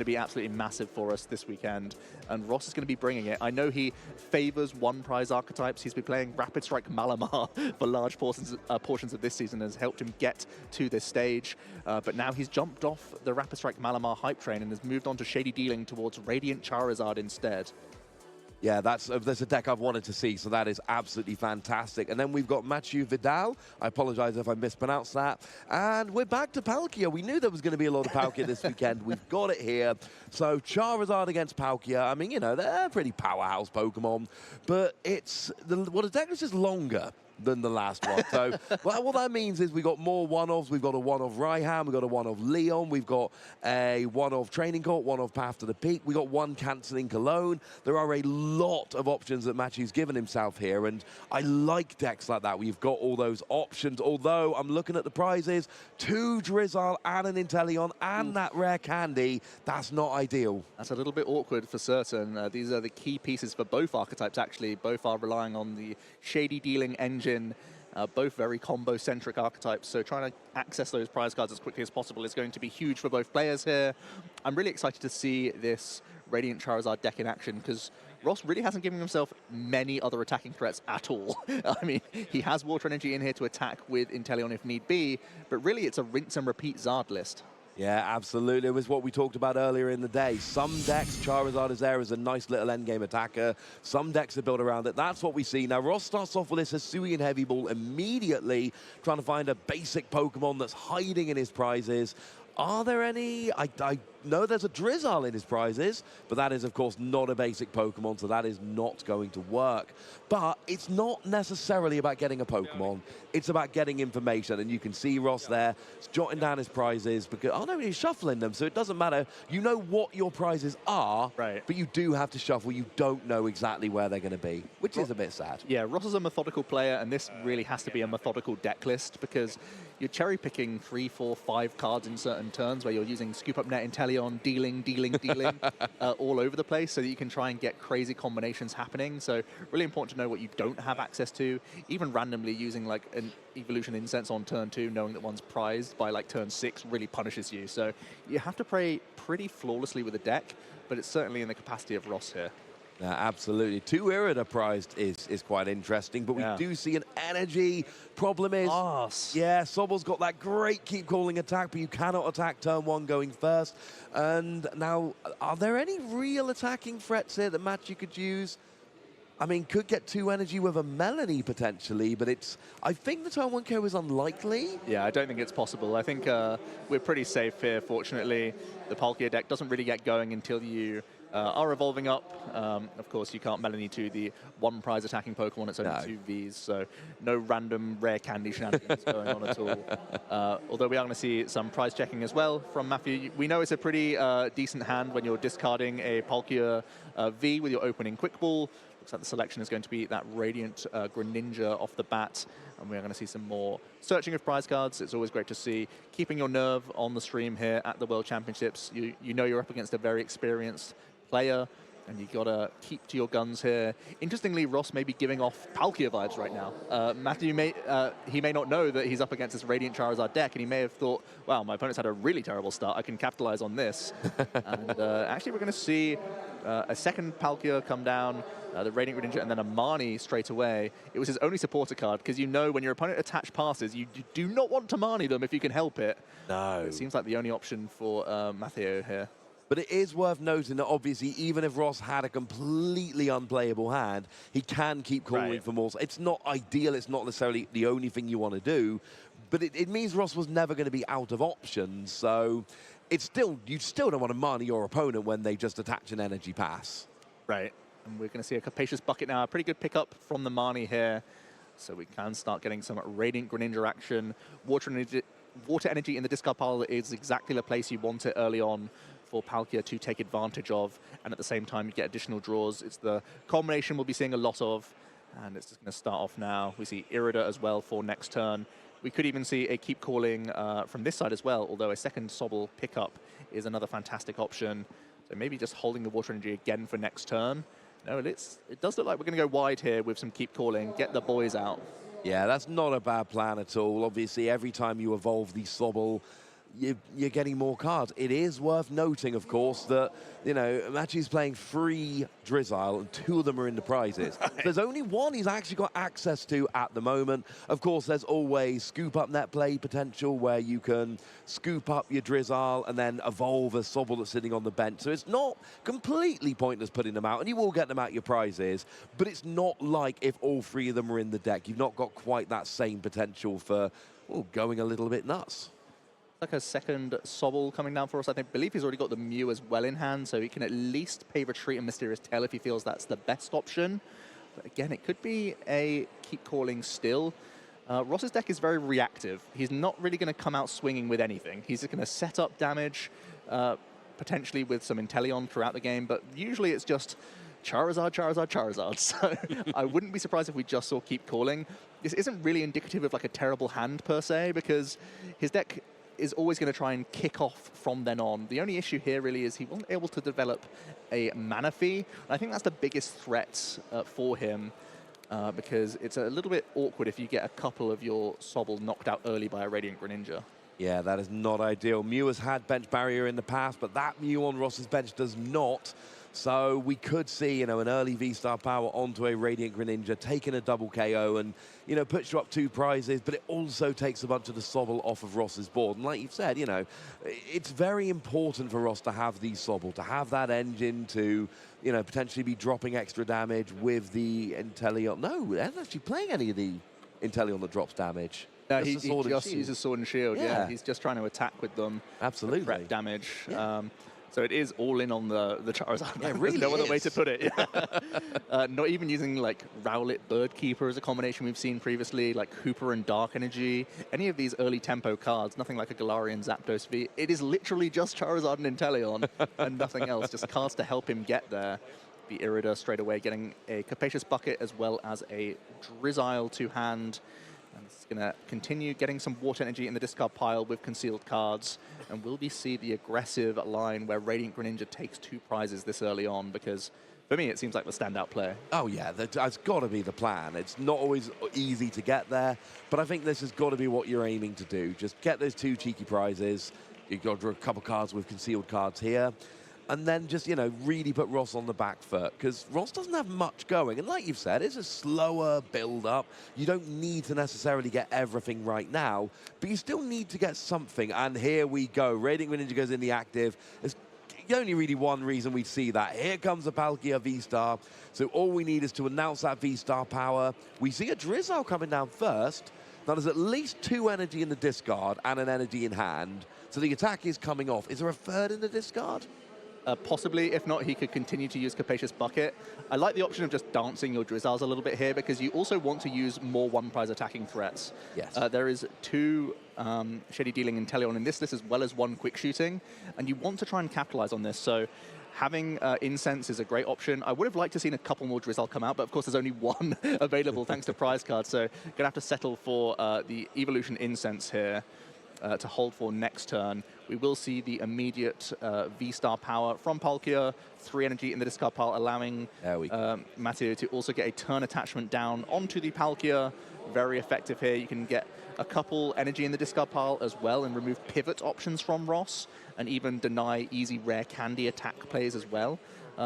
to be absolutely massive for us this weekend, and Ross is going to be bringing it. I know he favors one prize archetypes. He's been playing Rapid Strike Malamar for large portions of this season, has helped him get to this stage. But now he's jumped off the Rapid Strike Malamar hype train and has moved on to Shady Dealing towards Radiant Charizard instead. Yeah, that's a deck I've wanted to see, so that is absolutely fantastic. And then we've got Mathieu Vidal. I apologize if I mispronounced that. And we're back to Palkia. We knew there was going to be a lot of Palkia this weekend. We've got it here. So Charizard against Palkia. I mean, you know, they're pretty powerhouse Pokemon, but the deck is just longer than the last one. So well, what that means is we got more one-offs. We've got a one-off Raihan, we've got a one-off Leon, we've got a one-off Training Court, one-off Path to the Peak, we got one cancelling Cologne. There are a lot of options that Matthew's given himself here, and I like decks like that where you've got all those options, although I'm looking at the prizes, 2 Drizzle and an Inteleon and that rare candy. That's not ideal. That's a little bit awkward for certain. These are the key pieces for both archetypes, actually. Both are relying on the Shady Dealing engine. Both very combo-centric archetypes, so trying to access those prize cards as quickly as possible is going to be huge for both players here. I'm really excited to see this Radiant Charizard deck in action, because Ross really hasn't given himself many other attacking threats at all. I mean, he has Water Energy in here to attack with Inteleon if need be, but really it's a rinse and repeat Zard list. Yeah, absolutely. It was what we talked about earlier in the day. Some decks, Charizard is there as a nice little endgame attacker. Some decks are built around it. That's what we see. Now, Ross starts off with this Hisuian Heavy Ball immediately, trying to find a basic Pokemon that's hiding in his prizes. Are there any? I know there's a Drizzle in his prizes, but that is, of course, not a basic Pokemon, so that is not going to work. But it's not necessarily about getting a Pokemon. It's about getting information, and you can see Ross there jotting down his prizes, because, oh no, he's shuffling them, so it doesn't matter. You know what your prizes are, right, but you do have to shuffle. You don't know exactly where they're going to be, which is a bit sad. Yeah, Ross is a methodical player, and this really has to be a methodical deck list, because you're cherry-picking 3, 4, 5 cards in certain turns where you're using Scoop Up Net, Inteleon, dealing, all over the place, so that you can try and get crazy combinations happening. So really important to know what you don't have access to. Even randomly using like an Evolution Incense on turn 2, knowing that one's prized by like turn 6 really punishes you. So you have to play pretty flawlessly with the deck, but it's certainly in the capacity of Ross here. Yeah, absolutely. 2 Irida prized is quite interesting, but we do see an energy. Problem is, yeah, Sobble's got that great keep calling attack, but you cannot attack turn 1 going first. And now, are there any real attacking threats here that Matthew could use? I mean, could get 2 energy with a Melanie potentially, but I think the turn 1 KO is unlikely. Yeah, I don't think it's possible. I think we're pretty safe here, fortunately. The Palkia deck doesn't really get going until you are evolving up. Of course, you can't Melanie to the 1 prize attacking Pokemon. It's only 2 Vs, so no random rare candy shenanigans going on at all. Although we are going to see some prize checking as well from Matthew. We know it's a pretty decent hand when you're discarding a Palkia V with your opening Quick Ball. Looks like the selection is going to be that Radiant Greninja off the bat, and we're going to see some more searching of prize cards. It's always great to see. Keeping your nerve on the stream here at the World Championships. You know you're up against a very experienced player, and you got to keep to your guns here. Interestingly, Ross may be giving off Palkia vibes right now. Matthew may not know that he's up against this Radiant Charizard deck, and he may have thought, wow, my opponent's had a really terrible start. I can capitalize on this. And actually, we're going to see a second Palkia come down, the Radiant Greninja, and then a Marnie straight away. It was his only supporter card, because you know when your opponent attach passes, you do not want to Marnie them if you can help it. No. It seems like the only option for Mathieu here. But it is worth noting that obviously, even if Ross had a completely unplayable hand, he can keep calling for more. It's not ideal. It's not necessarily the only thing you want to do, but it means Ross was never going to be out of options. So you still don't want to Marnie your opponent when they just attach an energy pass. Right. And we're going to see a Capacious Bucket now. A pretty good pickup from the Marnie here. So we can start getting some Radiant Greninja action. Water energy in the discard pile is exactly the place you want it early on for Palkia to take advantage of, and at the same time you get additional draws. It's the combination we'll be seeing a lot of, and it's just going to start off now. We see Irida as well for next turn. We could even see a keep calling from this side as well, although a second Sobble pickup is another fantastic option. So maybe just holding the Water Energy again for next turn. No, it does look like we're going to go wide here with some keep calling, get the boys out. Yeah, that's not a bad plan at all. Obviously, every time you evolve the Sobble, you're getting more cards. It is worth noting, of course, that, you know, Matthew's playing 3 Drizzile and 2 of them are in the prizes. There's only 1 he's actually got access to at the moment. Of course, there's always scoop up net play potential where you can scoop up your Drizzile and then evolve a Sobble that's sitting on the bench. So it's not completely pointless putting them out, and you will get them out your prizes, but it's not like if all 3 of them are in the deck. You've not got quite that same potential for going a little bit nuts. Like a second Sobble coming down for us. I believe he's already got the Mew as well in hand, so he can at least pay Retreat and Mysterious Tail if he feels that's the best option. But again, it could be a keep calling still. Ross's deck is very reactive. He's not really going to come out swinging with anything. He's just going to set up damage, potentially with some Inteleon throughout the game, but usually it's just Charizard, Charizard, Charizard. So I wouldn't be surprised if we just saw keep calling. This isn't really indicative of like a terrible hand per se, because his deck is always going to try and kick off from then on. The only issue here really is he wasn't able to develop a Manaphy. And I think that's the biggest threat for him, because it's a little bit awkward if you get a couple of your Sobble knocked out early by a Radiant Greninja. Yeah, that is not ideal. Mew has had bench barrier in the past, but that Mew on Ross's bench does not. So we could see, you know, an early V-Star power onto a Radiant Greninja, taking a double KO and, you know, puts you up 2 prizes, but it also takes a bunch of the Sobble off of Ross's board. And like you've said, you know, it's very important for Ross to have these Sobble, to have that engine to, you know, potentially be dropping extra damage with the Inteleon. No, they're not actually playing any of the Inteleon that drops damage. No, he just uses Sword and Shield, yeah. He's just trying to attack with them. Absolutely. Prep damage. Yeah. So it is all in on the Charizard. Yeah, it really There's no other way to put it. Yeah. Not even using like Rowlet Birdkeeper as a combination we've seen previously, like Hooper and Dark Energy. Any of these early tempo cards, nothing like a Galarian Zapdos V. It is literally just Charizard and Inteleon and nothing else. Just cards to help him get there. The Irida straight away getting a Capacious Bucket as well as a Drizzile to hand. And it's going to continue getting some water energy in the discard pile with concealed cards. And will we see the aggressive line where Radiant Greninja takes 2 prizes this early on? Because for me, it seems like the standout play. Oh, yeah, that's got to be the plan. It's not always easy to get there, but I think this has got to be what you're aiming to do. Just get those 2 cheeky prizes. You've got to draw a couple cards with concealed cards here. And then just, you know, really put Ross on the back foot, because Ross doesn't have much going. And like you've said, it's a slower build-up. You don't need to necessarily get everything right now, but you still need to get something. And here we go. Radiant Greninja goes in the active. There's only really one reason we see that. Here comes a Palkia V-Star. So all we need is to announce that V-Star power. We see a Drizzile coming down first. Now there's at least 2 energy in the discard and an energy in hand. So the attack is coming off. Is there a third in the discard? Possibly. If not, he could continue to use Capacious Bucket. I like the option of just dancing your Drizziles a little bit here, because you also want to use more 1-prize attacking threats. Yes. There is 2 Shady Dealing Inteleon in this list, as well as 1 Quick Shooting, and you want to try and capitalize on this. So having Incense is a great option. I would have liked to have seen a couple more Drizzile come out, but of course there's only 1 available thanks to prize cards. So going to have to settle for the Evolution Incense here to hold for next turn. We will see the immediate V-Star power from Palkia, 3 energy in the discard pile, allowing Mathieu to also get a turn attachment down onto the Palkia. Very effective here. You can get a couple energy in the discard pile as well and remove pivot options from Ross, and even deny easy rare candy attack plays as well.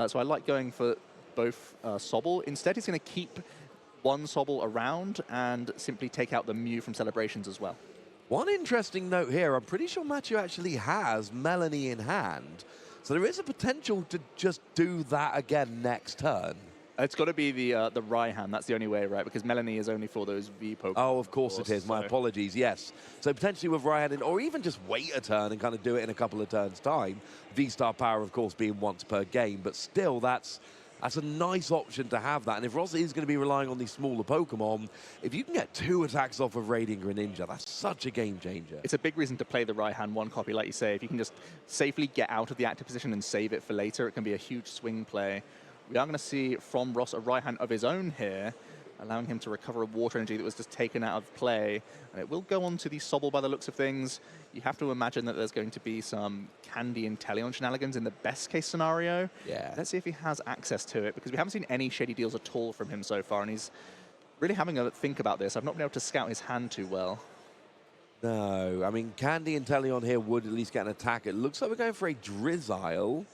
So I like going for both Sobble. Instead, he's going to keep 1 Sobble around and simply take out the Mew from Celebrations as well. One interesting note here, I'm pretty sure Mathieu actually has Melanie in hand. So there is a potential to just do that again next turn. It's got to be the Raihan. That's the only way, right? Because Melanie is only for those V Pokemon. Oh, of course it is. My apologies, yes. So potentially with Raihan, or even just wait a turn and kind of do it in a couple of turns' time. V-Star power, of course, being once per game. But still, that's a nice option to have that. And if Ross is going to be relying on these smaller Pokemon, if you can get 2 attacks off of Radiant Greninja, that's such a game changer. It's a big reason to play the Raihan 1 copy, like you say. If you can just safely get out of the active position and save it for later, it can be a huge swing play. We are going to see from Ross a Raihan of his own here, allowing him to recover a water energy that was just taken out of play. And it will go on to the Sobble by the looks of things. You have to imagine that there's going to be some Candy and Inteleon shenanigans in the best case scenario. Yeah. Let's see if he has access to it, because we haven't seen any Shady Deals at all from him so far, and he's really having a think about this. I've not been able to scout his hand too well. No, I mean, Candy and Teleon here would at least get an attack. It looks like we're going for a Drizzile,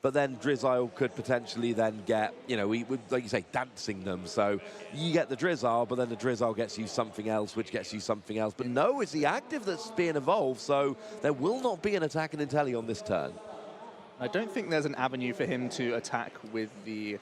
but then Drizzile could potentially then get, you know, we would, like you say, dancing them. So you get the Drizzile, but then the Drizzile gets you something else, which gets you something else. But no, it's the active that's being evolved, so there will not be an attack in Inteleon this turn. I don't think there's an avenue for him to attack with the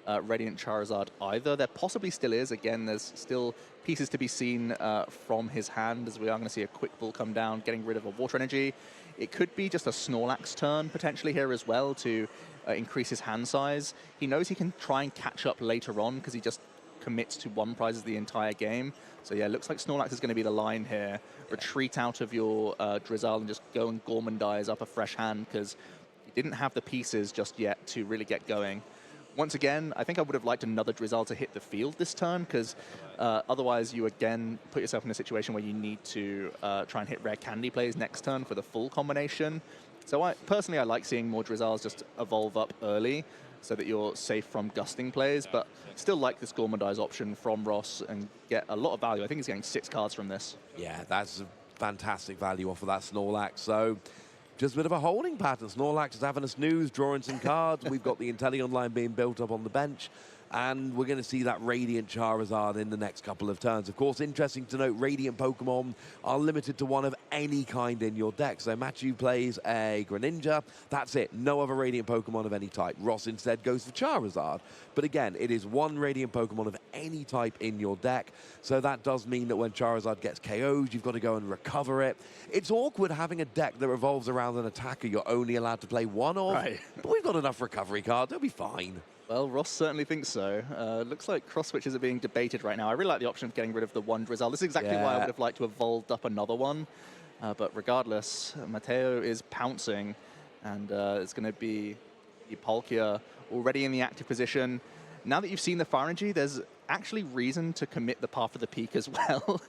Radiant Charizard either. There possibly still is. Again, there's still pieces to be seen from his hand, as we are going to see a Quick Ball come down, getting rid of a Water Energy. It could be just a Snorlax turn potentially here as well to increase his hand size. He knows he can try and catch up later on because he just commits to one prizes the entire game. So yeah, looks like Snorlax is going to be the line here. Retreat out of your Drizzile and just go and Gormandize up a fresh hand because he didn't have the pieces just yet to really get going. Once again, I think I would have liked another Drizzile to hit the field this turn because otherwise you again put yourself in a situation where you need to try and hit rare candy plays next turn for the full combination. So personally, I like seeing more Drizziles just evolve up early so that you're safe from gusting plays, but still like this Gormandize option from Ross and get a lot of value. I think he's getting 6 cards from this. Yeah, that's a fantastic value off of that Snorlax. So just a bit of a holding pattern. Snorlax is having a snooze, drawing some cards. We've got the Inteleon line being built up on the bench. And we're going to see that Radiant Charizard in the next couple of turns. Of course, interesting to note, Radiant Pokemon are limited to one of any kind in your deck. So Mathieu plays a Greninja. That's it. No other Radiant Pokemon of any type. Ross instead goes for Charizard. But again, it is one Radiant Pokemon of any type in your deck. So that does mean that when Charizard gets KO'd, you've got to go and recover it. It's awkward having a deck that revolves around an attacker you're only allowed to play one of. Right. But we've got enough recovery cards. It'll be fine. Well, Ross certainly thinks so. Looks like cross switches are being debated right now. I really like the option of getting rid of the one Drizzile. This is exactly why I would have liked to have evolved up another one. But regardless, Mathieu is pouncing, and it's going to be Palkia already in the active position. Now that you've seen the Fire Energy, there's actually reason to commit the Path of the Peak as well.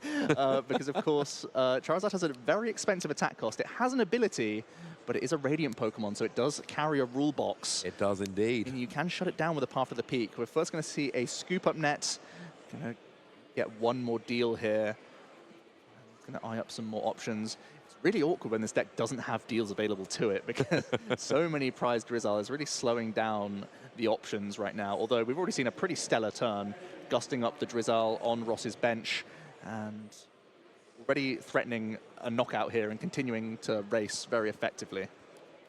Because, of course, Charizard has a very expensive attack cost. It has an ability, but it is a Radiant Pokemon, so it does carry a rule box. It does indeed. And you can shut it down with a Path of the Peak. We're first going to see a Scoop Up Net. Going to get one more deal here. Going to eye up some more options. It's really awkward when this deck doesn't have deals available to it because so many prized Drizzile is really slowing down the options right now. Although we've already seen a pretty stellar turn, gusting up the Drizzile on Ross's bench and already threatening a knockout here and continuing to race very effectively.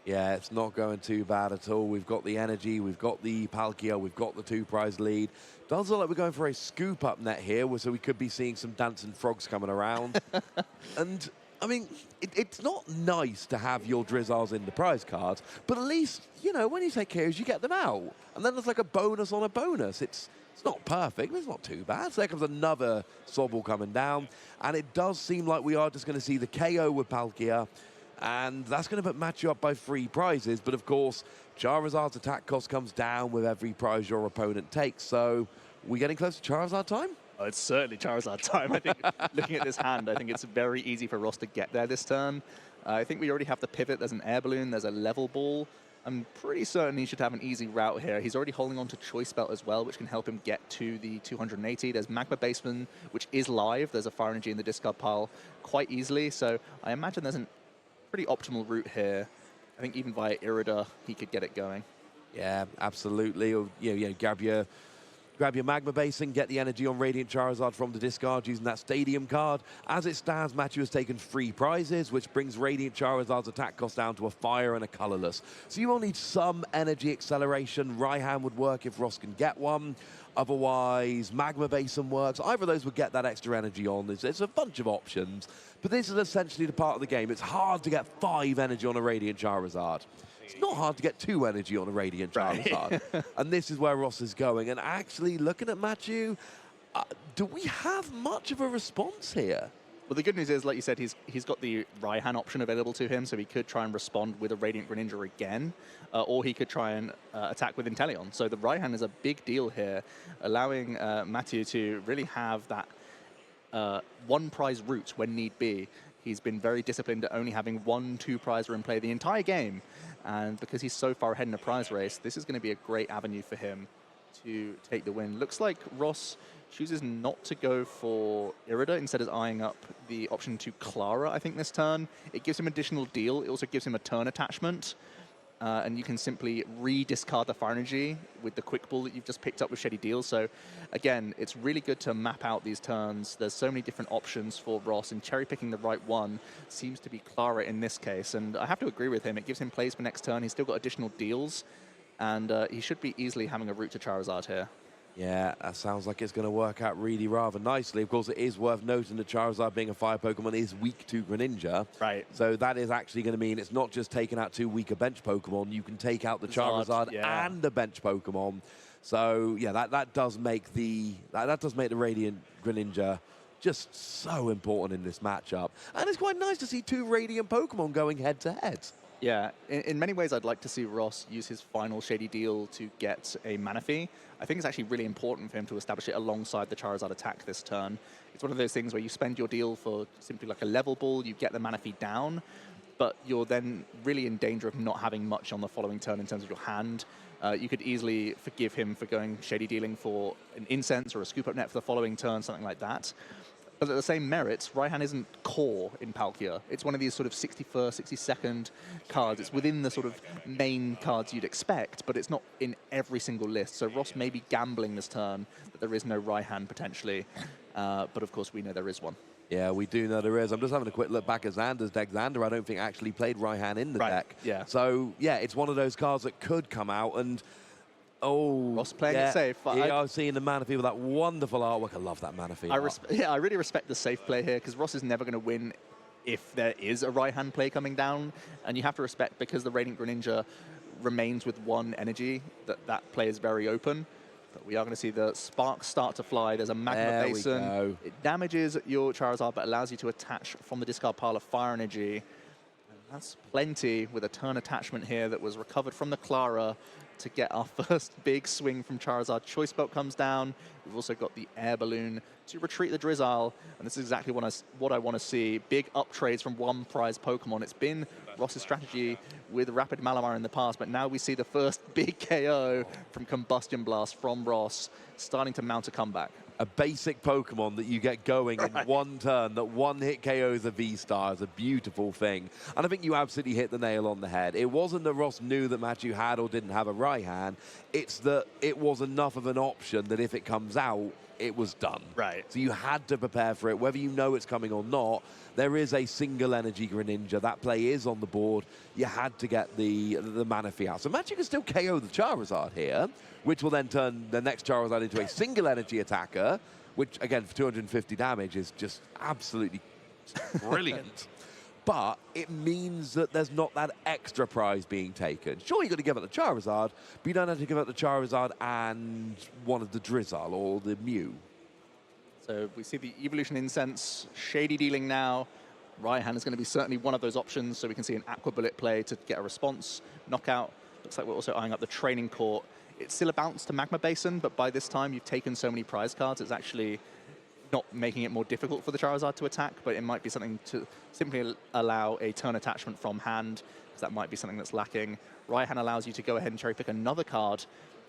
Yeah, it's not going too bad at all. We've got the energy, we've got the Palkia, we've got the 2-prize lead. Does look like we're going for a scoop-up net here, so we could be seeing some dancing frogs coming around. And, I mean, it's not nice to have your Drizziles in the prize cards, but at least, you know, when you take KOs, you get them out. And then there's like a bonus on a bonus. It's not perfect, but it's not too bad. So there comes another Sobble coming down. And it does seem like we are just going to see the KO with Palkia. And that's going to put Mathieu up by 3 prizes. But of course, Charizard's attack cost comes down with every prize your opponent takes. So we getting close to Charizard time? Oh, it's certainly Charizard time. I think looking at this hand, I think it's very easy for Ross to get there this turn. I think we already have the pivot. There's an Air Balloon. There's a Level Ball. I'm pretty certain he should have an easy route here. He's already holding on to Choice Belt as well, which can help him get to the 280. There's Magma Basement, which is live. There's a Fire Energy in the discard pile quite easily. So I imagine there's a pretty optimal route here. I think even via Irida, he could get it going. Yeah, absolutely. Or, grab your Magma Base and get the energy on Radiant Charizard from the discard using that Stadium card. As it stands, Mathieu has taken 3 prizes, which brings Radiant Charizard's attack cost down to a Fire and a Colorless. So you will need some energy acceleration. Raihan would work if Ross can get one. Otherwise, Magma Basin works. Either of those would get that extra energy on. There's a bunch of options. But this is essentially the part of the game. It's hard to get 5 energy on a Radiant Charizard. It's not hard to get 2 energy on a Radiant Charizard. Right. And this is where Ross is going. And actually, looking at Mathieu, do we have much of a response here? Well, the good news is, like you said, he's got the Raihan option available to him, so he could try and respond with a Radiant Greninja again, or he could try and attack with Inteleon. So the Raihan is a big deal here, allowing Mathieu to really have that 1 prize route when need be. He's been very disciplined at only having 1 2-prizer in play the entire game. And because he's so far ahead in the prize race, this is going to be a great avenue for him to take the win. Looks like Ross chooses not to go for Irida, instead of eyeing up the option to Clara, I think, this turn. It gives him additional deal. It also gives him a turn attachment. And you can simply re-discard the Fire Energy with the Quick Ball that you've just picked up with Shady Deal. So, again, it's really good to map out these turns. There's so many different options for Ross, and cherry-picking the right one seems to be Clara in this case. And I have to agree with him. It gives him plays for next turn. He's still got additional deals, and he should be easily having a route to Charizard here. Yeah, that sounds like it's going to work out really rather nicely. Of course, it is worth noting that Charizard, being a fire Pokemon, is weak to Greninja. Right. So that is actually going to mean it's not just taking out 2 weaker bench Pokemon. You can take out the Charizard and the bench Pokemon. So yeah, that does make the Radiant Greninja just so important in this matchup. And it's quite nice to see 2 Radiant Pokemon going head to head. Yeah, in many ways, I'd like to see Ross use his final Shady Deal to get a Manaphy. I think it's actually really important for him to establish it alongside the Charizard attack this turn. It's one of those things where you spend your deal for simply like a level ball, you get the Manaphy down, but you're then really in danger of not having much on the following turn in terms of your hand. You could easily forgive him for going Shady Dealing for an Incense or a Scoop Up Net for the following turn, something like that. But at the same merits, Raihan isn't core in Palkia. It's one of these sort of 61st, 62nd cards. It's within the sort of main cards you'd expect, but it's not in every single list. So Ross may be gambling this turn that there is no Raihan potentially. But of course, we know there is one. Yeah, we do know there is. I'm just having a quick look back at Xander's deck. Xander, I don't think actually played Raihan in the deck. Yeah. So yeah, it's one of those cards that could come out and... Oh, Ross playing it safe. I'm seeing the Manaphy with that wonderful artwork. I love that Manaphy. I really respect the safe play here, because Ross is never going to win if there is a right-hand play coming down. And you have to respect, because the Radiant Greninja remains with 1 energy, that play is very open. But we are going to see the sparks start to fly. There's a Magma Basin. It damages your Charizard, but allows you to attach from the discard pile of Fire Energy. And that's plenty with a turn attachment here that was recovered from the Clara to get our first big swing from Charizard. Choice Belt comes down. We've also got the Air Balloon to retreat the Drizzile, and this is exactly what I want to see. Big up trades from one prize Pokemon. It's been Ross's strategy with Rapid Malamar in the past, but now we see the first big KO from Combustion Blast from Ross, starting to mount a comeback. A basic Pokemon that you get going in one turn, that one-hit KOs a V-Star is a beautiful thing. And I think you absolutely hit the nail on the head. It wasn't that Ross knew that Mathieu had or didn't have a Raihan. It's that it was enough of an option that if it comes out, it was done. Right. So you had to prepare for it, whether you know it's coming or not. There is a single energy Greninja. That play is on the board. You had to get the Manaphy out. So Mathieu can still KO the Charizard here, which will then turn the next Charizard into a single energy attacker, which, again, for 250 damage is just absolutely brilliant. But it means that there's not that extra prize being taken. Sure, you've got to give up the Charizard, but you don't have to give up the Charizard and one of the Drizzile or the Mew. So we see the Evolution Incense, Shady Dealing now. Raihan is going to be certainly one of those options, so we can see an Aqua Bullet play to get a response, knockout. Looks like we're also eyeing up the Training Court. It's still a bounce to Magma Basin, but by this time you've taken so many prize cards, it's actually not making it more difficult for the Charizard to attack, but it might be something to simply allow a turn attachment from hand, because that might be something that's lacking. Raihan allows you to go ahead and cherry pick another card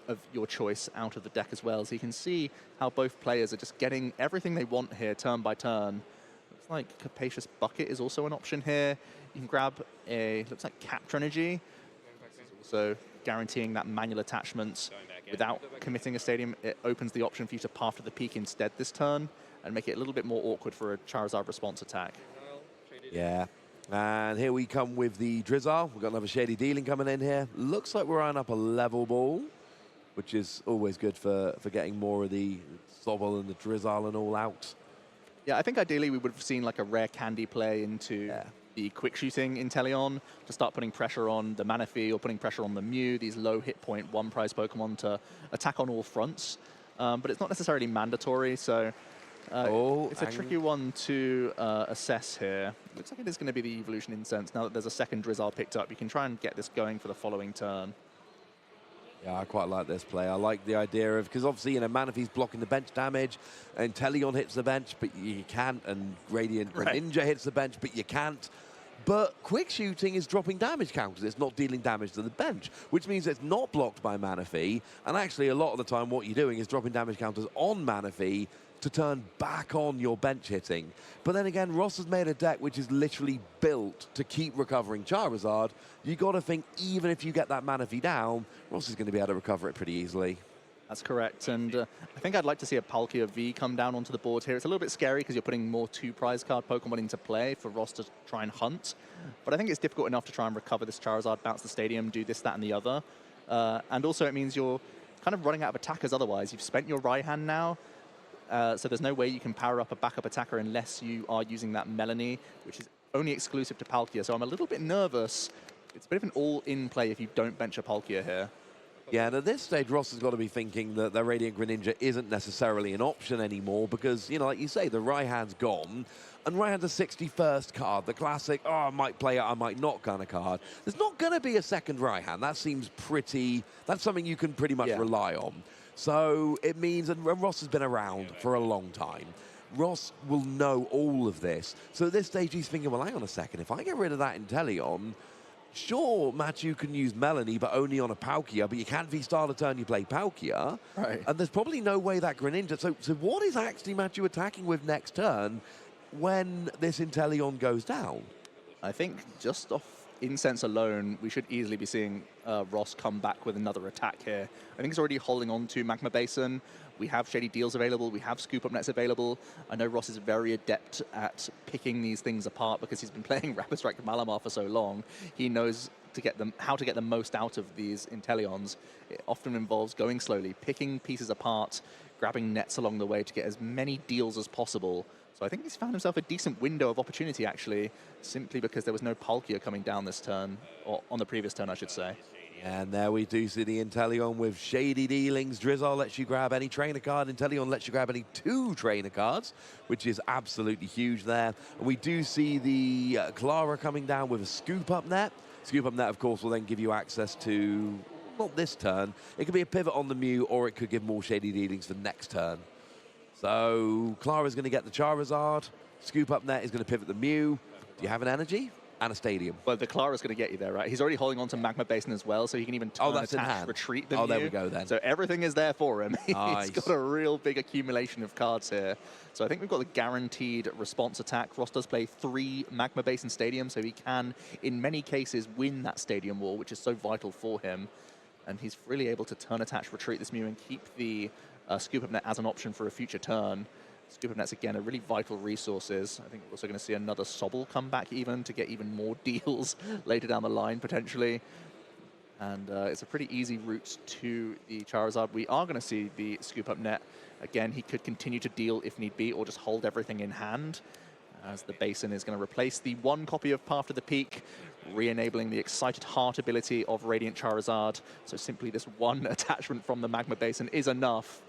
of your choice out of the deck as well. So you can see how both players are just getting everything they want here turn by turn. Looks like Capacious Bucket is also an option here. You can grab a, looks like Capture Energy. Also guaranteeing that manual attachment without committing a stadium. It opens the option for you to path to the peak instead this turn and make it a little bit more awkward for a Charizard response attack. Yeah. And here we come with the Drizzile. We've got another Shady Dealing coming in here. Looks like we're eyeing up a level ball, which is always good for getting more of the Sobble and the Drizzile and all out. Yeah, I think ideally we would have seen like a rare candy play into the quick shooting Inteleon to start putting pressure on the Manaphy or putting pressure on the Mew, these low hit point one prize Pokemon to attack on all fronts. But it's not necessarily mandatory, so it's a tricky one to assess here. Looks like it is going to be the Evolution Incense. Now that there's a second Drizzile picked up, you can try and get this going for the following turn. Yeah, I quite like this play. I like the idea of, because obviously, you know, Manaphy's blocking the bench damage, and Inteleon hits the bench, but you can't, and Radiant Greninja hits the bench, but you can't. But quick shooting is dropping damage counters. It's not dealing damage to the bench, which means it's not blocked by Mana Fee. And actually, a lot of the time, what you're doing is dropping damage counters on Mana Fee to turn back on your bench hitting. But then again, Ross has made a deck which is literally built to keep recovering Charizard. You got to think, even if you get that Mana Fee down, Ross is going to be able to recover it pretty easily. That's correct, and I think I'd like to see a Palkia V come down onto the board here. It's a little bit scary because you're putting more 2 prize card Pokemon into play for Ross to try and hunt, but I think it's difficult enough to try and recover this Charizard, bounce the stadium, do this, that, and the other. And also it means you're kind of running out of attackers otherwise. You've spent your Raihan now, so there's no way you can power up a backup attacker unless you are using that Melanie, which is only exclusive to Palkia, so I'm a little bit nervous. It's a bit of an all-in play if you don't bench a Palkia here. Yeah, and at this stage, Ross has got to be thinking that the Radiant Greninja isn't necessarily an option anymore because, you know, like you say, the Raihan's gone, and Raihan's a 61st card, the classic, oh, I might play it, I might not kind of card. There's not going to be a second Raihan. That seems pretty, that's something you can pretty much rely on. So it means, and Ross has been around for a long time. Ross will know all of this. So at this stage, he's thinking, well, hang on a second, if I get rid of that Inteleon, sure, Mathieu can use Melanie, but only on a Palkia, but you can't V-Star the turn you play Palkia. Right. And there's probably no way that Greninja... So what is actually Mathieu attacking with next turn when this Inteleon goes down? I think just off Incense alone, we should easily be seeing Ross come back with another attack here. I think he's already holding on to Magma Basin. We have Shady Deals available. We have Scoop Up Nets available. I know Ross is very adept at picking these things apart because he's been playing Rapid Strike Malamar for so long. He knows how to get the most out of these Inteleons. It often involves going slowly, picking pieces apart, grabbing nets along the way to get as many deals as possible. So I think he's found himself a decent window of opportunity, actually, simply because there was no Palkia coming down this turn, or on the previous turn, I should say. And there we do see the Inteleon with Shady Dealings. Drizzle lets you grab any trainer card. Inteleon lets you grab any 2 trainer cards, which is absolutely huge there. And we do see the Clara coming down with a Scoop Up Net. Scoop Up Net, of course, will then give you access to, not this turn, it could be a pivot on the Mew, or it could give more Shady Dealings for next turn. So Clara's going to get the Charizard. Scoop Up Net is going to pivot the Mew. Do you have an energy? And a stadium. Well, the Clara's going to get you there, right? He's already holding on to Magma Basin as well, so he can even turn, attach, retreat them. Oh, there we go then. So everything is there for him. Nice. He's got a real big accumulation of cards here. So I think we've got the guaranteed response attack. Ross does play 3 Magma Basin stadiums, so he can, in many cases, win that stadium war, which is so vital for him. And he's really able to turn, attach, retreat this Mew and keep the Scoop Up Net as an option for a future turn. Scoop Up Nets, again, are really vital resources. I think we're also going to see another Sobble come back even to get even more deals later down the line, potentially. And it's a pretty easy route to the Charizard. We are going to see the Scoop Up Net. Again, he could continue to deal if need be, or just hold everything in hand, as the Basin is going to replace the 1 copy of Path to the Peak, re-enabling the Excited Heart ability of Radiant Charizard. So simply this 1 attachment from the Magma Basin is enough.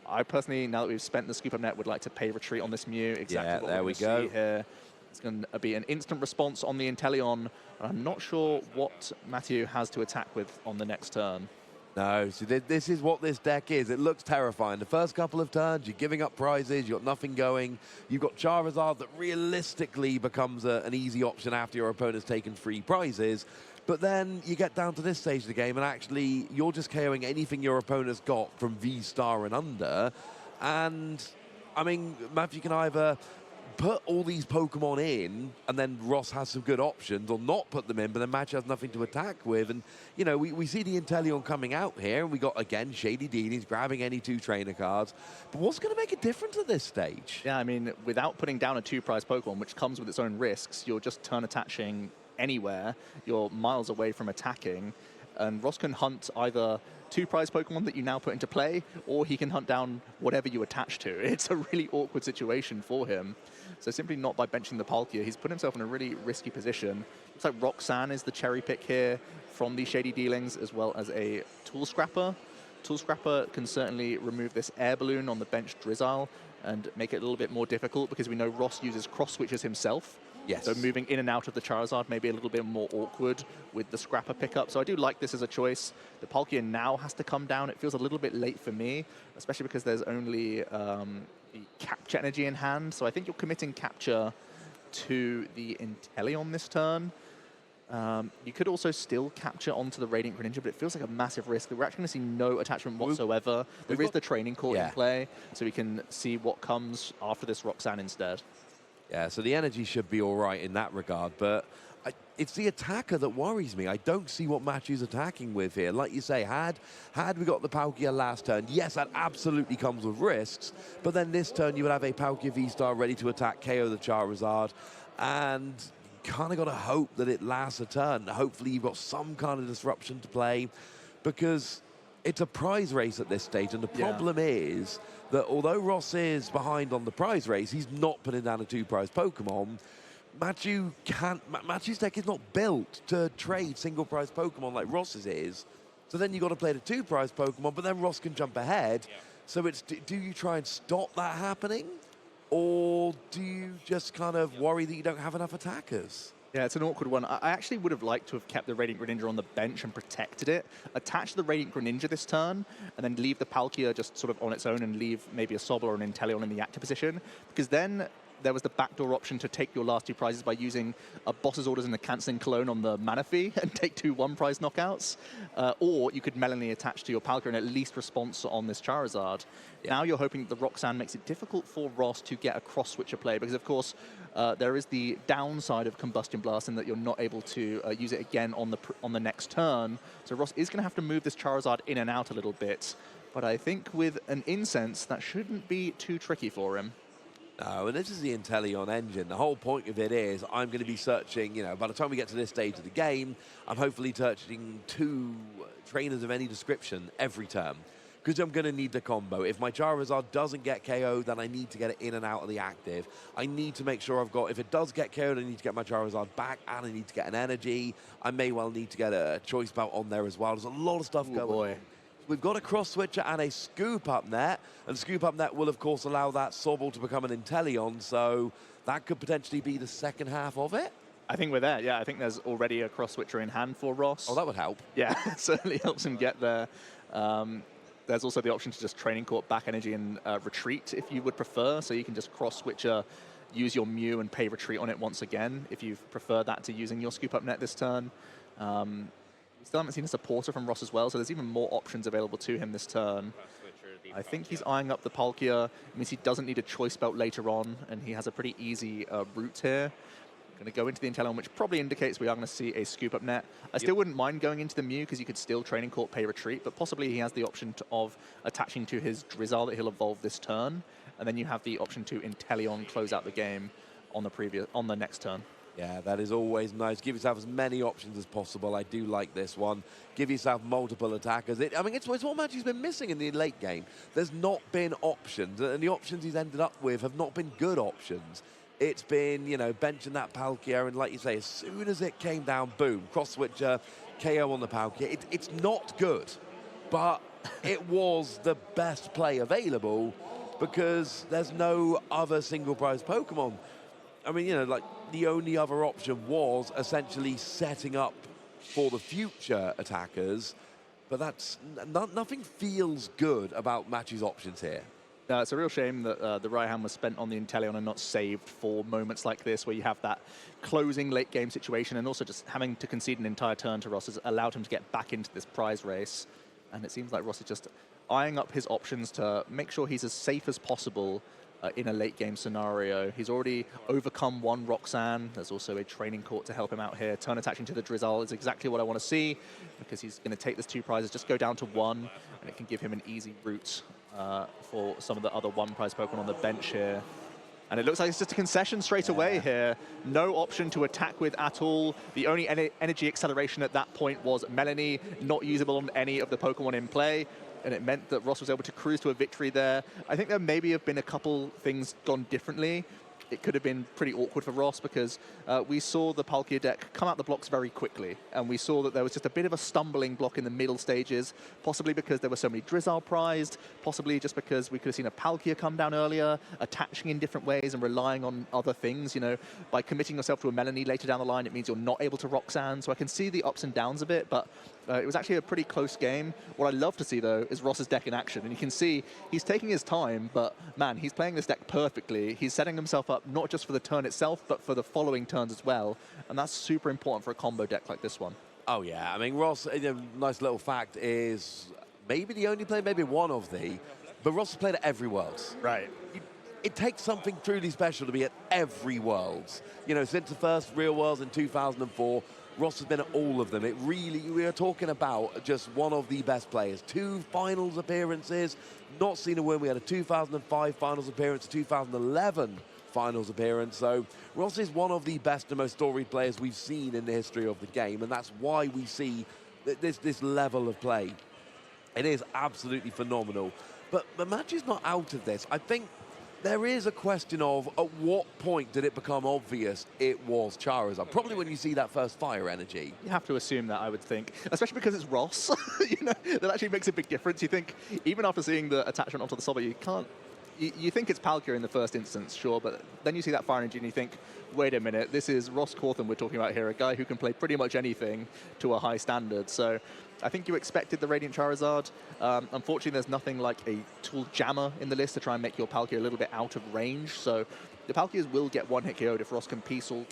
I personally, now that we've spent the Scoop Up Net, would like to pay retreat on this Mew. Exactly what we go. See here. It's going to be an instant response on the Inteleon. I'm not sure what Mathieu has to attack with on the next turn. No, so this is what this deck is. It looks terrifying. The first couple of turns, you're giving up prizes, you've got nothing going. You've got Charizard that realistically becomes an easy option after your opponent's taken 3 prizes. But then you get down to this stage of the game, and actually you're just KOing anything your opponent's got from V-Star and under. And, I mean, Mathieu can either put all these Pokemon in, and then Ross has some good options, or not put them in, but then Mathieu has nothing to attack with. And, you know, we see the Inteleon coming out here, and we got, again, Shady Dealings grabbing any 2 trainer cards. But what's going to make a difference at this stage? Yeah, I mean, without putting down a 2-prize Pokemon, which comes with its own risks, you're just turn attaching anywhere. You're miles away from attacking, and Ross can hunt either 2-prize Pokemon that you now put into play, or he can hunt down whatever you attach to. It's a really awkward situation for him. So simply not by benching the Palkia, he's put himself in a really risky position. Looks like Roxanne is the cherry pick here from the Shady Dealings, as well as a Tool Scrapper. Tool Scrapper can certainly remove this air balloon on the bench Drizzile and make it a little bit more difficult, because we know Ross uses cross switches himself. Yes. So moving in and out of the Charizard may be a little bit more awkward with the Scrapper pickup. So I do like this as a choice. The Palkia now has to come down. It feels a little bit late for me, especially because there's only the Capture energy in hand. So I think you're committing Capture to the Inteleon this turn. You could also still capture onto the Radiant Greninja, but it feels like a massive risk. We're actually going to see no attachment whatsoever. There is the training court in play, so we can see what comes after this Roxanne instead. Yeah, so the energy should be all right in that regard, but it's the attacker that worries me. I don't see what Mathieu's attacking with here. Like you say, had we got the Palkia last turn, yes, that absolutely comes with risks, but then this turn you would have a Palkia V-Star ready to attack, KO the Charizard, and kind of got to hope that it lasts a turn. Hopefully you've got some kind of disruption to play, because it's a prize race at this stage, and the problem is that although Ross is behind on the prize race, he's not putting down a 2-prize Pokemon. Mathieu's deck is not built to trade single-prize Pokemon like Ross's is. So then you've got to play the 2-prize Pokemon, but then Ross can jump ahead. Yeah. So it's, do you try and stop that happening? Or do you just kind of worry that you don't have enough attackers? Yeah, it's an awkward one. I actually would have liked to have kept the Radiant Greninja on the bench and protected it, attach the Radiant Greninja this turn, and then leave the Palkia just sort of on its own and leave maybe a Sobble or an Inteleon in the active position, because then there was the backdoor option to take your last 2 prizes by using a Boss's Orders and the Canceling Cologne on the Manaphy and take 2 1-prize knockouts. Or you could Melanie attach to your Palkia and at least response on this Charizard. Yeah. Now you're hoping that the Roxanne makes it difficult for Ross to get a cross-switcher play, because of course there is the downside of Combustion Blast in that you're not able to use it again on the next turn. So Ross is going to have to move this Charizard in and out a little bit. But I think with an Incense, that shouldn't be too tricky for him. No, and this is the Inteleon engine. The whole point of it is I'm going to be searching, by the time we get to this stage of the game, I'm hopefully searching 2 trainers of any description every turn, because I'm going to need the combo. If my Charizard doesn't get KO'd, then I need to get it in and out of the active. I need to make sure if it does get KO'd, I need to get my Charizard back, and I need to get an energy. I may well need to get a choice belt on there as well. There's a lot of stuff going on. We've got a cross-switcher and a scoop-up net, and scoop-up net will, of course, allow that Sobble to become an Inteleon, so that could potentially be the second half of it. I think we're there, yeah. I think there's already a cross-switcher in hand for Ross. Oh, that would help. Yeah, it certainly helps him get there. There's also the option to just Training Court back energy and retreat if you would prefer, so you can just cross-switcher, use your Mew and pay retreat on it once again if you prefer that to using your scoop-up net this turn. Still haven't seen a supporter from Ross as well, so there's even more options available to him this turn. I think he's eyeing up the Palkia. It means he doesn't need a choice belt later on, and he has a pretty easy route here. Going to go into the Inteleon, which probably indicates we are going to see a scoop-up net. I still wouldn't mind going into the Mew, because you could still Training Court, pay retreat, but possibly he has the option of attaching to his Drizzle that he'll evolve this turn, and then you have the option to Inteleon close out the game on the next turn. Yeah, that is always nice. Give yourself as many options as possible. I do like this one. Give yourself multiple attackers. It's what Matthew's been missing in the late game. There's not been options, and the options he's ended up with have not been good options. It's been, benching that Palkia, and like you say, as soon as it came down, boom, cross-switcher, KO on the Palkia. It's not good, but it was the best play available, because there's no other single-prize Pokemon. I mean, the only other option was essentially setting up for the future attackers, but nothing feels good about Matthew's options here. It's a real shame that the Raihan was spent on the Inteleon and not saved for moments like this, where you have that closing late game situation, and also just having to concede an entire turn to Ross has allowed him to get back into this prize race. And it seems like Ross is just eyeing up his options to make sure he's as safe as possible in a late game scenario. He's already overcome 1 Roxanne. There's also a Training Court to help him out here. Turn attaching to the Drizzle is exactly what I want to see, because he's going to take this 2 prizes, just go down to 1, and it can give him an easy route for some of the other 1-prize Pokemon on the bench here. And it looks like it's just a concession straight away here. No option to attack with at all. The only energy acceleration at that point was Melanie, not usable on any of the Pokemon in play. And it meant that Ross was able to cruise to a victory there. I think there maybe have been a couple things gone differently. It could have been pretty awkward for Ross, because we saw the Palkia deck come out the blocks very quickly, and we saw that there was just a bit of a stumbling block in the middle stages, possibly because there were so many Drizzle prized, possibly just because we could have seen a Palkia come down earlier, attaching in different ways and relying on other things. By committing yourself to a Melanie later down the line, it means you're not able to Roxanne. So I can see the ups and downs a bit, but It was actually a pretty close game. What I love to see, though, is Ross's deck in action. And you can see he's taking his time, but, man, he's playing this deck perfectly. He's setting himself up not just for the turn itself, but for the following turns as well. And that's super important for a combo deck like this one. Oh, yeah. I mean, Ross, a nice little fact is maybe the only player, maybe one of the, but Ross has played at every Worlds. Right. It takes something truly special to be at every Worlds. You know, since the first real Worlds in 2004, Ross has been at all of them. It really, we are talking about just one of the best players. 2 finals appearances, not seen a win. We had a 2005 finals appearance, 2011 finals appearance. So Ross is one of the best and most storied players we've seen in the history of the game, and that's why we see this level of play. It is absolutely phenomenal. But Matthew's not out of this. I think there is a question of at what point did it become obvious it was Charizard? Probably when you see that first fire energy. You have to assume that, I would think, especially because it's Ross. You know, that actually makes a big difference. You think, even after seeing the attachment onto the Sobble, you can't. You think it's Palkia in the first instance, sure, but then you see that fire energy and you think, wait a minute, this is Ross Cawthon we're talking about here, a guy who can play pretty much anything to a high standard. So I think you expected the Radiant Charizard. Unfortunately, there's nothing like a tool jammer in the list to try and make your Palkia a little bit out of range. So the Palkias will get one-hit KO'd if Ross can piece all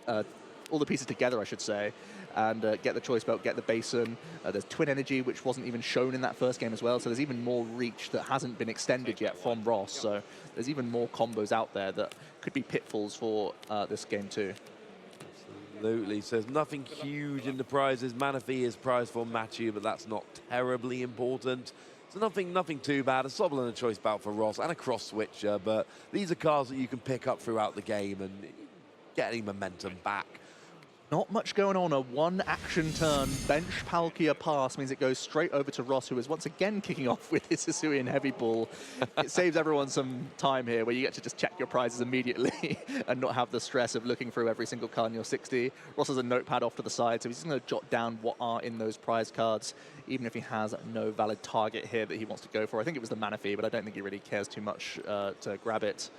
the pieces together, I should say, and get the Choice Belt, get the Basin. There's Twin Energy, which wasn't even shown in that first game as well, so there's even more reach that hasn't been extended yet from Ross. So there's even more combos out there that could be pitfalls for this game too. Absolutely. So there's nothing huge in the prizes. Manaphy is prized for Mathieu, but that's not terribly important. So nothing too bad. A Sobble and a Choice Belt for Ross, and a Cross Switcher, but these are cards that you can pick up throughout the game and get any momentum back. Not much going on. A one-action turn bench Palkia pass means it goes straight over to Ross, who is once again kicking off with his Hisuian Heavy Ball. It saves everyone some time here, where you get to just check your prizes immediately and not have the stress of looking through every single card in your 60. Ross has a notepad off to the side, so he's just going to jot down what are in those prize cards, even if he has no valid target here that he wants to go for. I think it was the Manaphy, but I don't think he really cares too much to grab it.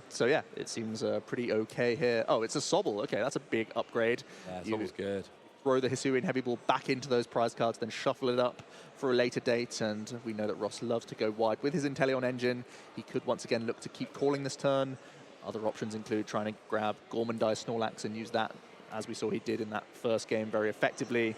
So yeah, it seems pretty okay here. Oh, it's a Sobble. Okay, that's a big upgrade. Yeah, Sobble's good. Throw the Hisuian Heavy Ball back into those prize cards, then shuffle it up for a later date. And we know that Ross loves to go wide with his Inteleon engine. He could once again look to keep calling this turn. Other options include trying to grab Gormandai Snorlax and use that, as we saw he did in that first game, very effectively.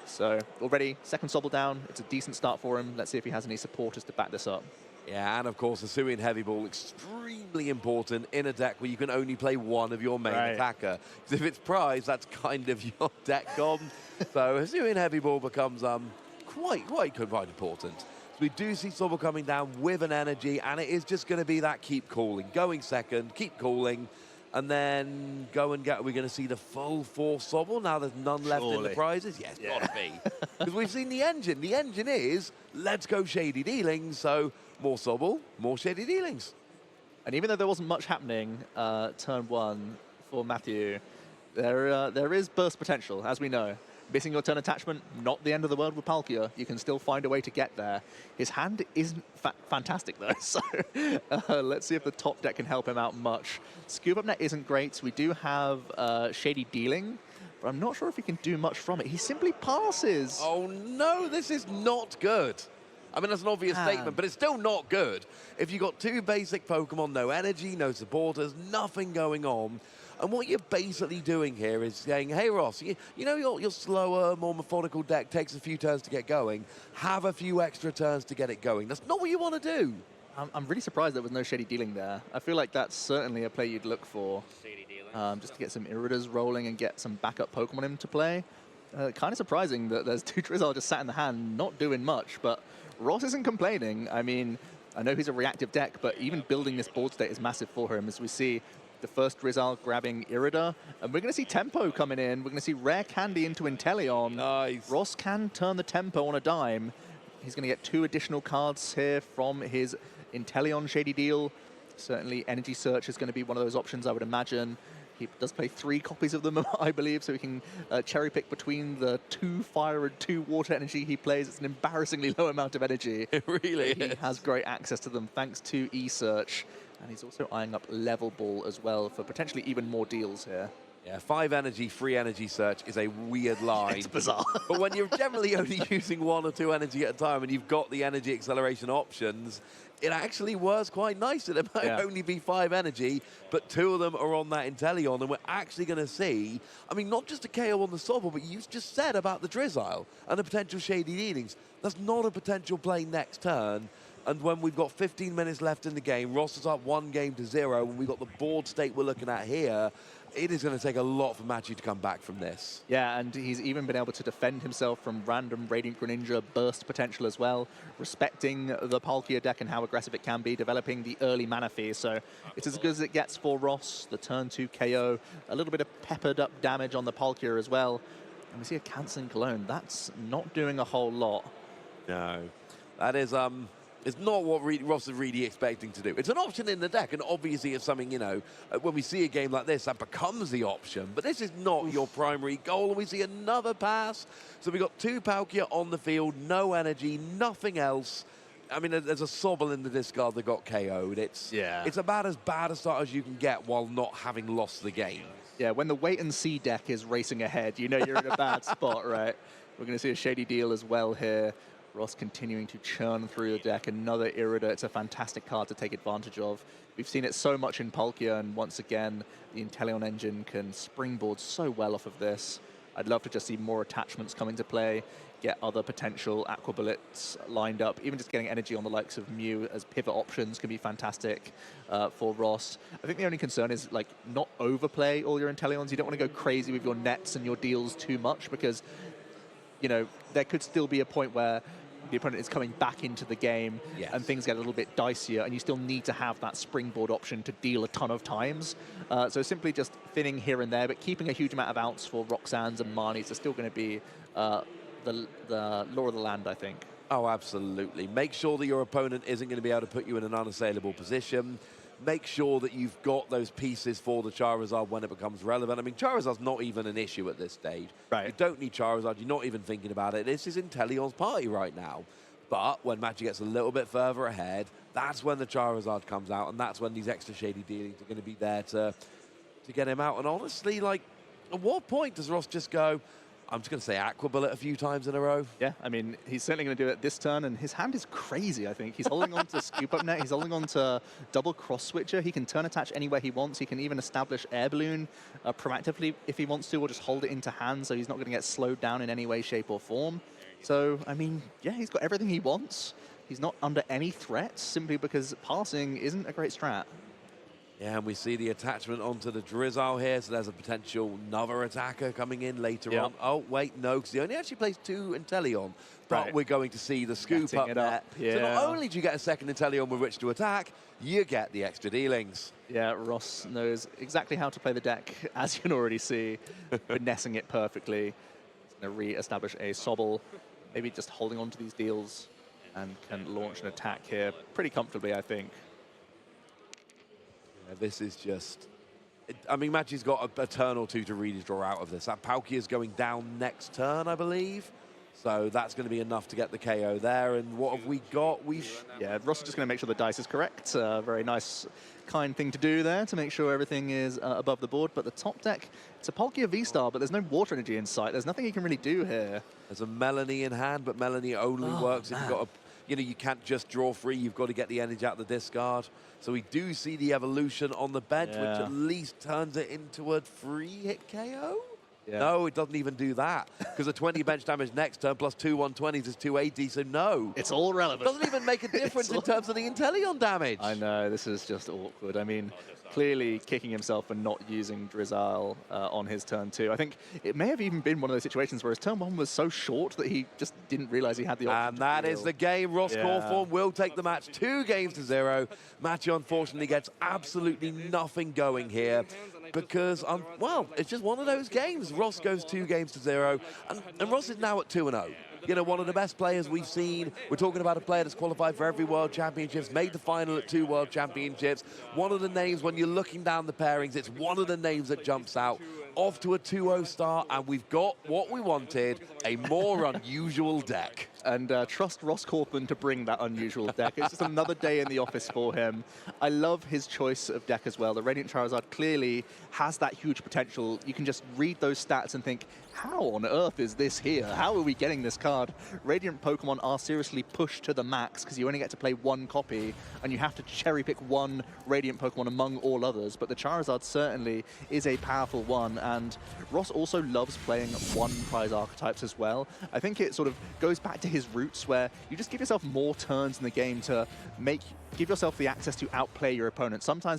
So already second Sobble down. It's a decent start for him. Let's see if he has any supporters to back this up. Yeah, and of course, the Hisuian Heavy Ball, extremely important in a deck where you can only play one of your main attacker. Because if it's prized, that's kind of your deck gone. So Hisuian Heavy Ball becomes quite important. So we do see Sobble coming down with an energy, and it is just going to be that keep calling. Going second, keep calling, and then go and get, we're going to see the full force Sobble. Now there's none left in the prizes. Yes, yeah. Gotta be. Because we've seen the engine. The engine is, let's go Shady Dealings. So more Sobble, more Shady Dealings. And even though there wasn't much happening turn one for Mathieu, there is burst potential, as we know. Missing your turn attachment, not the end of the world with Palkia. You can still find a way to get there. His hand isn't fantastic, though, so let's see if the top deck can help him out much. Scoop Up Net isn't great. We do have Shady Dealing, but I'm not sure if he can do much from it. He simply passes. Oh, no, this is not good. I mean, that's an obvious statement, but it's still not good. If you've got 2 basic Pokemon, no energy, no supporters, nothing going on, and what you're basically doing here is saying, hey, Ross, you know your slower, more methodical deck takes a few turns to get going. Have a few extra turns to get it going. That's not what you want to do. I'm really surprised there was no Shady Dealing there. I feel like that's certainly a play you'd look for. Shady Dealing. Just to get some Iridas rolling and get some backup Pokemon into play. Kind of surprising that there's 2 Drizzle just sat in the hand, not doing much, but Ross isn't complaining. I mean, I know he's a reactive deck, but even building this board state is massive for him, as we see the first Drizzle grabbing Irida, and we're going to see Tempo coming in. We're going to see Rare Candy into Inteleon. Nice. Ross can turn the Tempo on a dime. He's going to get 2 additional cards here from his Inteleon Shady Deal. Certainly Energy Search is going to be one of those options, I would imagine. He does play 3 copies of them, I believe, so he can cherry pick between the 2 fire and 2 water energy he plays. It's an embarrassingly low amount of energy. It really is. He has great access to them thanks to E-Search. And he's also eyeing up Level Ball as well for potentially even more deals here. Yeah, 5 energy, 3 energy search is a weird line. It's bizarre. But when you're generally only using 1 or 2 energy at a time and you've got the energy acceleration options, it actually works quite nicely. There might only be 5 energy, but 2 of them are on that Inteleon, and we're actually going to see, I mean, not just a KO on the Sobble, but you just said about the Drizzile and the potential Shady Dealings. That's not a potential play next turn. And when we've got 15 minutes left in the game, Ross is up 1-0, and we've got the board state we're looking at here, it is going to take a lot for Mathieu to come back from this. Yeah, and he's even been able to defend himself from random Radiant Greninja burst potential as well, respecting the Palkia deck and how aggressive it can be, developing the early mana fee. So it's as good as it gets for Ross. The turn 2 KO, a little bit of peppered up damage on the Palkia as well. And we see a cancelling Cologne. That's not doing a whole lot. No, that is it's not what Ross is really expecting to do. It's an option in the deck, and obviously it's something, you know, when we see a game like this, that becomes the option. But this is not your primary goal, and we see another pass. So we got 2 Palkia on the field, no energy, nothing else. I mean, there's a Sobble in the discard that got KO'd. It's about as bad a start as you can get while not having lost the game. Yeah, when the wait-and-see deck is racing ahead, you know you're in a bad spot, right? We're going to see a Shady Deal as well here. Ross continuing to churn through the deck. Another Irida. It's a fantastic card to take advantage of. We've seen it so much in Palkia, and once again, the Inteleon engine can springboard so well off of this. I'd love to just see more attachments come into play, get other potential Aqua Bullets lined up. Even just getting energy on the likes of Mew as pivot options can be fantastic for Ross. I think the only concern is like not overplay all your Inteleons. You don't want to go crazy with your nets and your deals too much, because you know there could still be a point where the opponent is coming back into the game and things get a little bit dicier, and you still need to have that springboard option to deal a ton of times. So simply just thinning here and there, but keeping a huge amount of outs for Roxanne's and Marnie's are still going to be the law of the land, I think. Oh, absolutely. Make sure that your opponent isn't going to be able to put you in an unassailable position. Make sure that you've got those pieces for the Charizard when it becomes relevant. I mean, Charizard's not even an issue at this stage. Right. You don't need Charizard. You're not even thinking about it. This is Inteleon's party right now. But when Mathieu gets a little bit further ahead, that's when the Charizard comes out, and that's when these extra Shady Dealings are going to be there to get him out. And honestly, like, at what point does Ross just go, I'm just going to say Aqua Bullet a few times in a row? Yeah, I mean, he's certainly going to do it this turn, and his hand is crazy, I think. He's holding on to Scoop Up Net, he's holding on to double Cross Switcher. He can turn attach anywhere he wants. He can even establish Air Balloon proactively if he wants to, or just hold it into hand so he's not going to get slowed down in any way, shape, or form. So, I mean, yeah, he's got everything he wants. He's not under any threat, simply because passing isn't a great strat. Yeah, and we see the attachment onto the Drizzile here, so there's a potential another attacker coming in later on. Oh, wait, no, because he only actually plays 2 Inteleon, but we're going to see the Scoop Up Net. So not only do you get a second Inteleon with which to attack, you get the extra dealings. Yeah, Ross knows exactly how to play the deck, as you can already see, finessing it perfectly. He's going to re-establish a Sobble, maybe just holding on to these deals, and can launch an attack here pretty comfortably, I think. This is just... I mean, Mathieu's got a turn or two to really draw out of this. That Palkia is going down next turn, I believe. So that's going to be enough to get the KO there. And what have we got? Yeah, Ross is just going to make sure the dice is correct. Very nice, kind thing to do there to make sure everything is above the board. But the top deck, it's a Palkia V-Star, but there's no water energy in sight. There's nothing he can really do here. There's a Melanie in hand, but Melanie only works if you've got a... You know, you can't just draw free. You've got to get the energy out of the discard. So we do see the evolution on the bench, which at least turns it into a 3-hit KO. Yeah. No, it doesn't even do that, because a 20 bench damage next turn plus 2 120s is 280, so no. It's all relevant. Doesn't even make a difference in terms of the Inteleon damage. I know, this is just awkward. I mean, clearly kicking himself for not using Drizzile on his turn 2. I think it may have even been one of those situations where his turn 1 was so short that he just didn't realize he had the option. And that is the game. Ross Cawthon will take the match 2-0. Mathieu, unfortunately, gets absolutely nothing going here, because, well, it's just one of those games. Ross goes 2-0, and Ross is now at 2-0. You know, one of the best players we've seen. We're talking about a player that's qualified for every World Championships, made the final at 2 World Championships. One of the names, when you're looking down the pairings, it's one of the names that jumps out. off to a 2-0 start, and we've got what we wanted, a more unusual deck. And trust Ross Cawthon to bring that unusual deck. It's just another day in the office for him. I love his choice of deck as well. The Radiant Charizard clearly has that huge potential. You can just read those stats and think, how on earth is this here? How are we getting this card? Radiant Pokemon are seriously pushed to the max because you only get to play one copy and you have to cherry pick one Radiant Pokemon among all others. But the Charizard certainly is a powerful one, and Ross also loves playing one prize archetypes as well. I think it sort of goes back to his roots where you just give yourself more turns in the game to give yourself the access to outplay your opponent. Sometimes